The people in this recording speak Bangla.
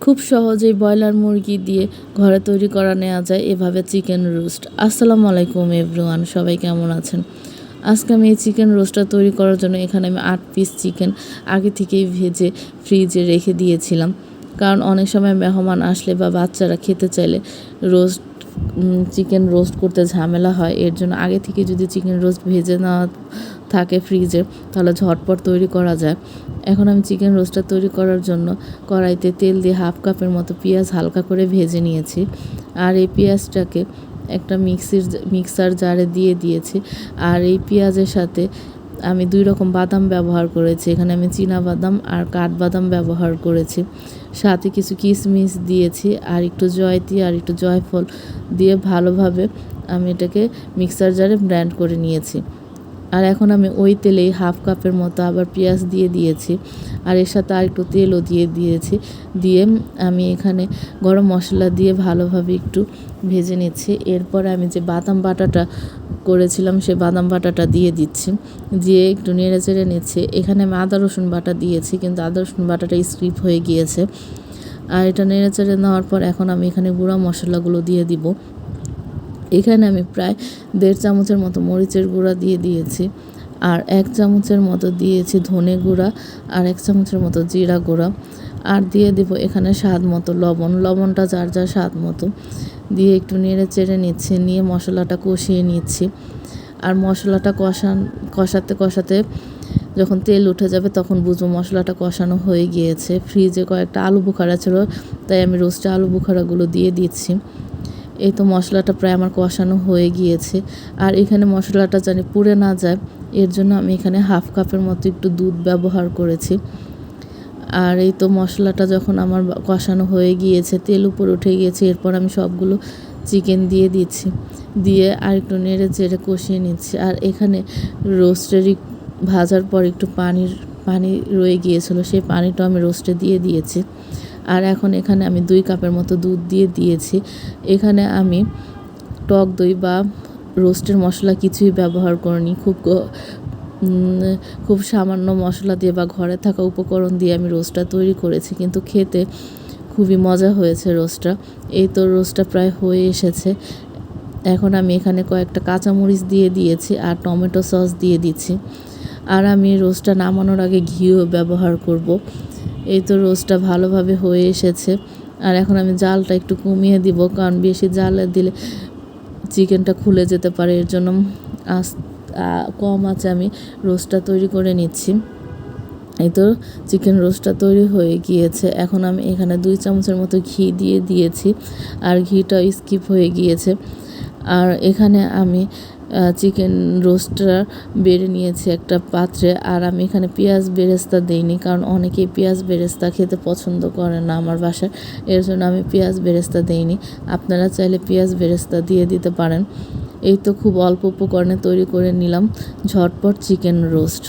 খুব সহজেই ব্রয়লার মুরগি দিয়ে ঘরে তৈরি করা নেওয়া যায় এভাবে চিকেন রোস্ট। আসসালামু আলাইকুম এভরিওয়ান, সবাই কেমন আছেন? আজকে আমি এই চিকেন রোস্টটা তৈরি করার জন্য এখানে আমি 8 পিস চিকেন আগে থেকেই ভেজে ফ্রিজে রেখে দিয়েছিলাম। কারণ অনেক সময় মেহমান আসলে বা বাচ্চারা খেতে চাইলে চিকেন রোস্ট করতে ঝামেলা হয়। এর জন্য আগে থেকে যদি চিকেন রোস্ট ভেজে নেওয়া থাকে ফ্রিজে, তাহলে ঝটপট তৈরি করা যায়। এখন আমি চিকেন রোস্টটা তৈরি করার জন্য কড়াইতে তেল দিয়ে হাফ কাপের মতো পেঁয়াজ হালকা করে ভেজে নিয়েছি। আর এই পেঁয়াজটাকে একটা মিক্সার জারে দিয়ে দিয়েছি। আর এই পেঁয়াজের সাথে আমি 2 রকম বাদাম ব্যবহার করেছি। এখানে আমি চীনা বাদাম আর কাঠবাদাম ব্যবহার করেছি। সাথে কিছু কিশমিশ দিয়েছি আর একটু জয়ত্রী আর একটু জয়ফল দিয়ে ভালোভাবে আমি এটাকে মিক্সার জারে ব্লেন্ড করে নিয়েছি। আর এখন আমি ওই তেলেই হাফ কাপের মতো আবার পেঁয়াজ দিয়ে দিয়েছি। আর এর সাথে আর একটু তেলও দিয়ে দিয়েছি। দিয়ে আমি এখানে গরম মশলা দিয়ে ভালোভাবে একটু ভেজে নিচ্ছি। এরপরে আমি যে বাদাম বাটাটা করেছিলাম সে বাদাম বাটাটা দিয়ে দিচ্ছি। দিয়ে একটু নেড়ে চেড়ে নিচ্ছি। এখানে আমি আদা রসুন বাটা দিয়েছি, কিন্তু আদা রসুন বাটাটা স্কিপ হয়ে গিয়েছে। আর এটা নেড়ে চেড়ে নেওয়ার পর এখন আমি এখানে গুঁড়া মশলাগুলো দিয়ে দিব। এখানে আমি প্রায় 1.5 চামচের মতো মরিচের গুঁড়া দিয়ে দিয়েছি। আর 1 চামচের মতো দিয়েছি ধনে গুঁড়া আর 1 চামচের মতো জিরা গুঁড়া। আর দিয়ে দেব এখানে স্বাদ মতো লবণটা যার যার স্বাদ মতো দিয়ে একটু নেড়ে চেড়ে নিচ্ছি। নিয়ে মশলাটা কষিয়ে নিচ্ছি। আর মশলাটা কষাতে কষাতে যখন তেল উঠে যাবে তখন বুঝবো মশলাটা কষানো হয়ে গিয়েছে। ফ্রিজে কয়েকটা আলু বোখারা ছিল, তাই আমি রোস্টে আলু বোখারাগুলো দিয়ে দিচ্ছি। এই তো মশলাটা প্রায় আমার কষানো হয়ে গিয়েছে। আর এখানে মশলাটা যেন পুড়ে না যায়, এর জন্য আমি এখানে হাফ কাপের মতো একটু দুধ ব্যবহার করেছি। আর এই তো মশলাটা যখন আমার কষানো হয়ে গিয়েছে, তেল উপরে উঠে গিয়েছে, এরপর আমি সবগুলো চিকেন দিয়ে দিচ্ছি। দিয়ে আর একটু নেড়ে চেড়ে কষিয়ে নিচ্ছি। আর এখানে রোস্টেরই ভাজার পর একটু পানি রয়ে গিয়েছিলো, সেই পানিটা আমি রোস্টে দিয়ে দিয়েছি। আর এখন এখানে আমি 2 কাপের মতো দুধ দিয়ে দিয়েছি। এখানে আমি টক দই বা রোস্টের মশলা কিছুই ব্যবহার করিনি। খুব সামান্য মশলা দিয়ে বা ঘরে থাকা উপকরণ দিয়ে আমি রোস্টটা তৈরি করেছি, কিন্তু খেতে খুবই মজা হয়েছে রোস্টটা। এই তো রোস্টটা প্রায় হয়ে এসেছে। এখন আমি এখানে কয়েকটা কাঁচামরিচ দিয়ে দিয়েছি আর টমেটো সস দিয়ে দিচ্ছি। আর আমি রোস্টটা নামানোর আগে ঘিও ব্যবহার করব। এই তো রোস্টটা ভালোভাবে হয়ে এসেছে। আর এখন আমি জালটা একটু কমিয়ে দিব, কারণ বেশি জালে দিলে চিকেনটা খুলে যেতে পারে। এর জন্য কম আঁচে আমি রোস্টটা তৈরি করে নিচ্ছি। এই তো চিকেন রোস্টটা তৈরি হয়ে গিয়েছে। এখন আমি এখানে 2 চামচের মতো ঘি দিয়ে দিয়েছি। আর ঘিটা স্কিপ হয়ে গিয়েছে। আর এখানে আমি চিকেন রোস্টটা বেড়ে নিয়েছি একটা পাত্রে। আর আমি এখানে পেঁয়াজ বেরেস্তা দিইনি, কারণ অনেকেই পেঁয়াজ বেরেস্তা খেতে পছন্দ করে না আমার বাসায়। এর জন্য আমি পেঁয়াজ বেরেস্তা দিইনি। আপনারা চাইলে পেঁয়াজ বেরেস্তা দিয়ে দিতে পারেন। এই তো খুব অল্প উপকরণে তৈরি করে নিলাম ঝটপট চিকেন রোস্ট।